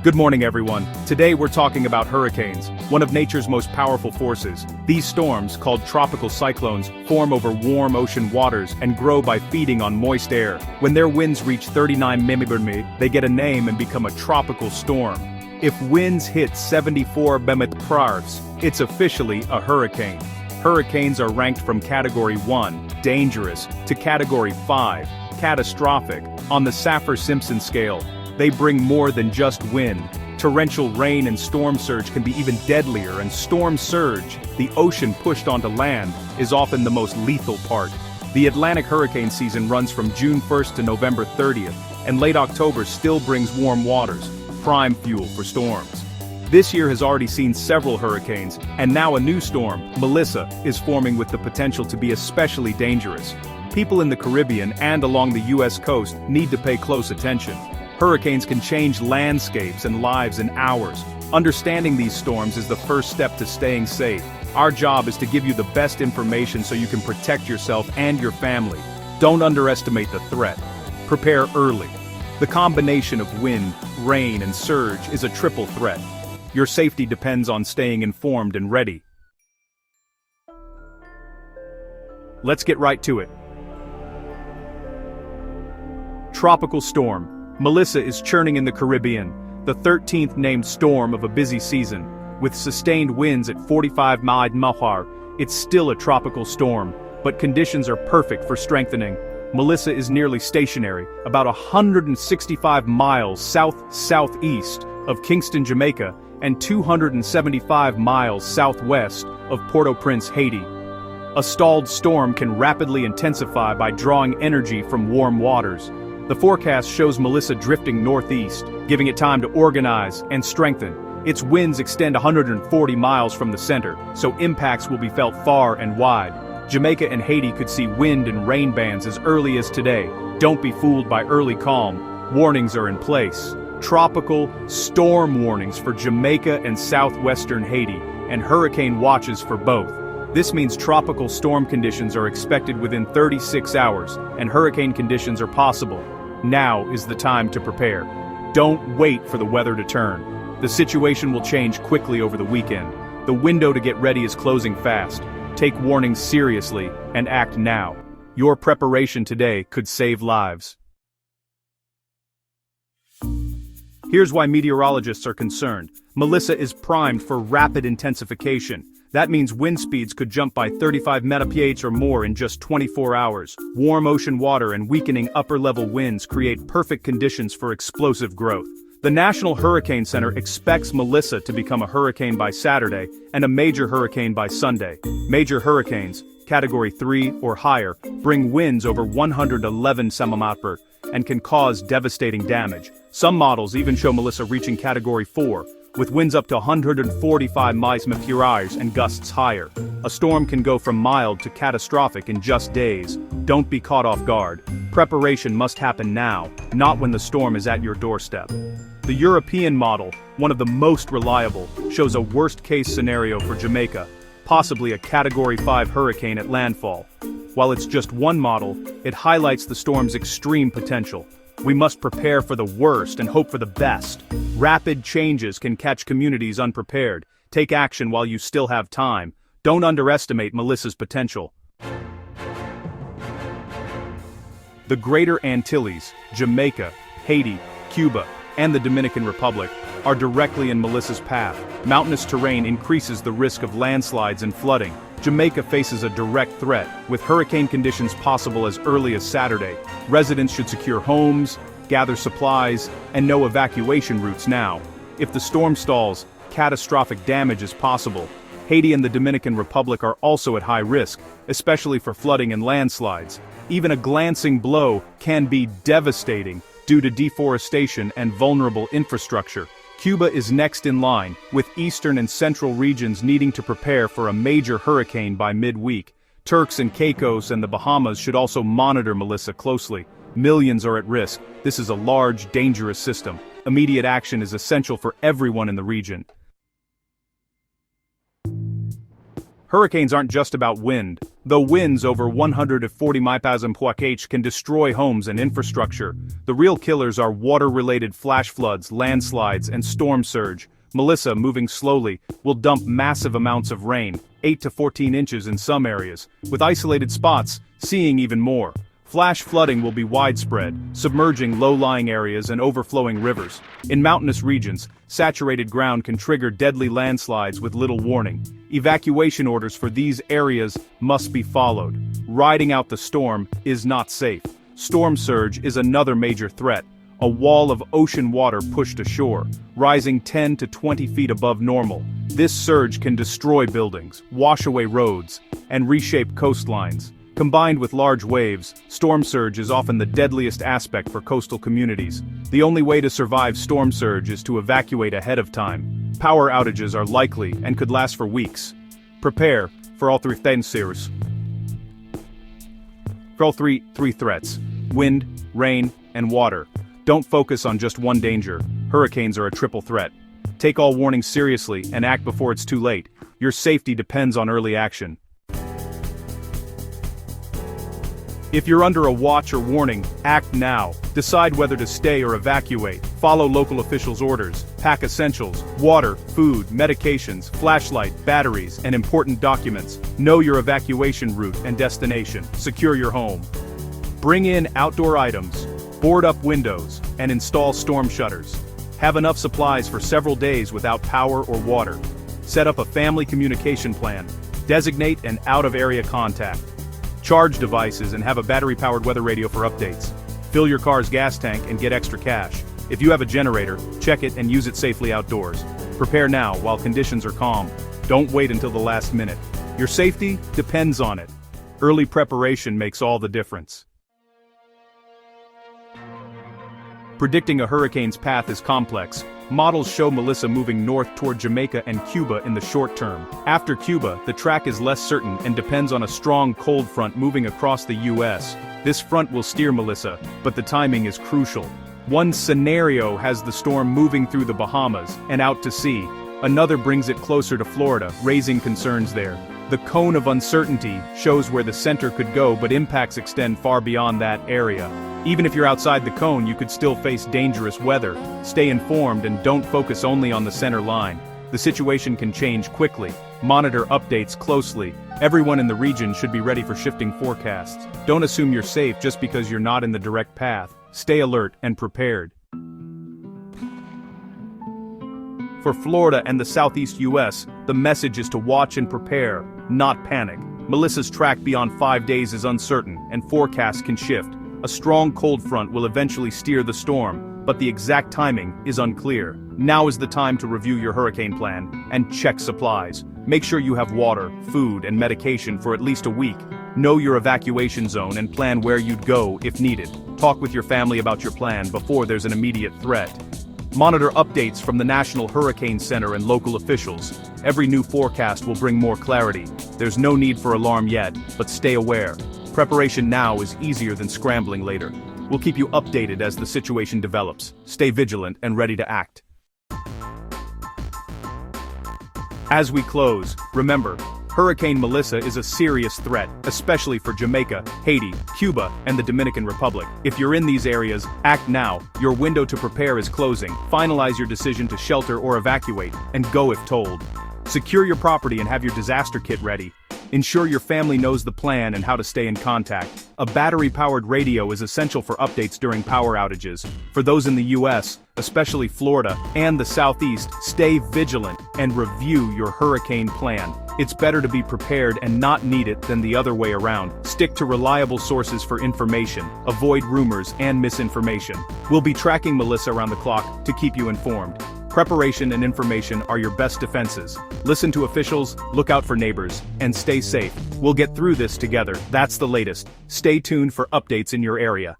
Good morning, everyone. Today we're talking about hurricanes, one of nature's most powerful forces. These storms, called tropical cyclones, form over warm ocean waters and grow by feeding on moist air. When their winds reach 39 mph, they get a name and become a tropical storm. If winds hit 74 mph, it's officially a hurricane. Hurricanes are ranked from Category 1, dangerous, to Category 5, catastrophic, on the Saffir-Simpson scale. They bring more than just wind. Torrential rain and storm surge can be even deadlier, and storm surge, the ocean pushed onto land, is often the most lethal part. The Atlantic hurricane season runs from June 1st to November 30th, and late October still brings warm waters, prime fuel for storms. This year has already seen several hurricanes, and now a new storm, Melissa, is forming with the potential to be especially dangerous. People in the Caribbean and along the U.S. coast need to pay close attention. Hurricanes can change landscapes and lives in hours. Understanding these storms is the first step to staying safe. Our job is to give you the best information so you can protect yourself and your family. Don't underestimate the threat. Prepare early. The combination of wind, rain, and surge is a triple threat. Your safety depends on staying informed and ready. Let's get right to it. Tropical storm. Melissa is churning in the Caribbean, the 13th named storm of a busy season. With sustained winds at 45 mph, it's still a tropical storm, but conditions are perfect for strengthening. Melissa is nearly stationary, about 165 miles south-southeast of Kingston, Jamaica, and 275 miles southwest of Port-au-Prince, Haiti. A stalled storm can rapidly intensify by drawing energy from warm waters. The forecast shows Melissa drifting northeast, giving it time to organize and strengthen. Its winds extend 140 miles from the center, so impacts will be felt far and wide. Jamaica and Haiti could see wind and rain bands as early as today. Don't be fooled by early calm. Warnings are in place. Tropical storm warnings for Jamaica and southwestern Haiti, and hurricane watches for both. This means tropical storm conditions are expected within 36 hours, and hurricane conditions are possible. Now is the time to prepare. Don't wait for the weather to turn. The situation will change quickly over the weekend. The window to get ready is closing fast. Take warnings seriously and act now. Your preparation today could save lives. Here's why meteorologists are concerned. Melissa is primed for rapid intensification. That means wind speeds could jump by 35 mph or more in just 24 hours. Warm ocean water and weakening upper-level winds create perfect conditions for explosive growth. The National Hurricane Center expects Melissa to become a hurricane by Saturday and a major hurricane by Sunday. Major hurricanes, Category 3 or higher, bring winds over 111 mph and can cause devastating damage. Some models even show Melissa reaching Category 4, with winds up to 145 mph and gusts higher. A storm can go from mild to catastrophic in just days. Don't be caught off guard. Preparation must happen now, not when the storm is at your doorstep. The European model, one of the most reliable, shows a worst-case scenario for Jamaica, possibly a Category 5 hurricane at landfall. While it's just one model, it highlights the storm's extreme potential. We must prepare for the worst and hope for the best. Rapid changes can catch communities unprepared. Take action while you still have time. Don't underestimate Melissa's potential. The Greater Antilles, Jamaica, Haiti, Cuba, and the Dominican Republic are directly in Melissa's path. Mountainous terrain increases the risk of landslides and flooding. Jamaica faces a direct threat, with hurricane conditions possible as early as Saturday. Residents should secure homes, gather supplies, and know evacuation routes now. If the storm stalls, catastrophic damage is possible. Haiti and the Dominican Republic are also at high risk, especially for flooding and landslides. Even a glancing blow can be devastating due to deforestation and vulnerable infrastructure. Cuba is next in line, with eastern and central regions needing to prepare for a major hurricane by mid-week. Turks and Caicos and the Bahamas should also monitor Melissa closely. Millions are at risk. This is a large, dangerous system. Immediate action is essential for everyone in the region. Hurricanes aren't just about wind. Though winds over 140 mph can destroy homes and infrastructure, the real killers are water-related flash floods, landslides, and storm surge. Melissa, moving slowly, will dump massive amounts of rain, 8 to 14 inches in some areas, with isolated spots, seeing even more. Flash flooding will be widespread, submerging low-lying areas and overflowing rivers. In mountainous regions, saturated ground can trigger deadly landslides with little warning. Evacuation orders for these areas must be followed. Riding out the storm is not safe. Storm surge is another major threat. A wall of ocean water pushed ashore, rising 10 to 20 feet above normal. This surge can destroy buildings, wash away roads, and reshape coastlines. Combined with large waves, storm surge is often the deadliest aspect for coastal communities. The only way to survive storm surge is to evacuate ahead of time. Power outages are likely and could last for weeks. Prepare for all three threats. Three threats: wind, rain, and water. Don't focus on just one danger. Hurricanes are a triple threat. Take all warnings seriously and act before it's too late. Your safety depends on early action. If you're under a watch or warning, act now. Decide whether to stay or evacuate. Follow local officials' orders. Pack essentials: water, food, medications, flashlight, batteries, and important documents. Know your evacuation route and destination. Secure your home. Bring in outdoor items. Board up windows, and install storm shutters. Have enough supplies for several days without power or water. Set up a family communication plan. Designate an out-of-area contact. Charge devices and have a battery-powered weather radio for updates. Fill your car's gas tank and get extra cash. If you have a generator, check it and use it safely outdoors. Prepare now while conditions are calm. Don't wait until the last minute. Your safety depends on it. Early preparation makes all the difference. Predicting a hurricane's path is complex. Models show Melissa moving north toward Jamaica and Cuba in the short term. After Cuba, the track is less certain and depends on a strong cold front moving across the U.S. This front will steer Melissa, but the timing is crucial. One scenario has the storm moving through the Bahamas and out to sea. Another brings it closer to Florida, raising concerns there. The cone of uncertainty shows where the center could go, but impacts extend far beyond that area. Even if you're outside the cone, you could still face dangerous weather. Stay informed and don't focus only on the center line. The situation can change quickly. Monitor updates closely. Everyone in the region should be ready for shifting forecasts. Don't assume you're safe just because you're not in the direct path. Stay alert and prepared. For Florida and the southeast U.S., the message is to watch and prepare, not panic. Melissa's track beyond 5 days is uncertain, and forecasts can shift. A strong cold front will eventually steer the storm, but the exact timing is unclear. Now is the time to review your hurricane plan and check supplies. Make sure you have water, food, and medication for at least a week. Know your evacuation zone and plan where you'd go if needed. Talk with your family about your plan before there's an immediate threat. Monitor updates from the National Hurricane Center and local officials. Every new forecast will bring more clarity. There's no need for alarm yet, but stay aware. Preparation now is easier than scrambling later. We'll keep you updated as the situation develops. Stay vigilant and ready to act. As we close, remember, Hurricane Melissa is a serious threat, especially for Jamaica, Haiti, Cuba, and the Dominican Republic. If you're in these areas, act now. Your window to prepare is closing. Finalize your decision to shelter or evacuate, and go if told. Secure your property and have your disaster kit ready. Ensure your family knows the plan and how to stay in contact. A battery-powered radio is essential for updates during power outages. For those in the U.S., especially Florida and the Southeast, stay vigilant and review your hurricane plan. It's better to be prepared and not need it than the other way around. Stick to reliable sources for information. Avoid rumors and misinformation. We'll be tracking Melissa around the clock to keep you informed. Preparation and information are your best defenses. Listen to officials, look out for neighbors, and stay safe. We'll get through this together. That's the latest. Stay tuned for updates in your area.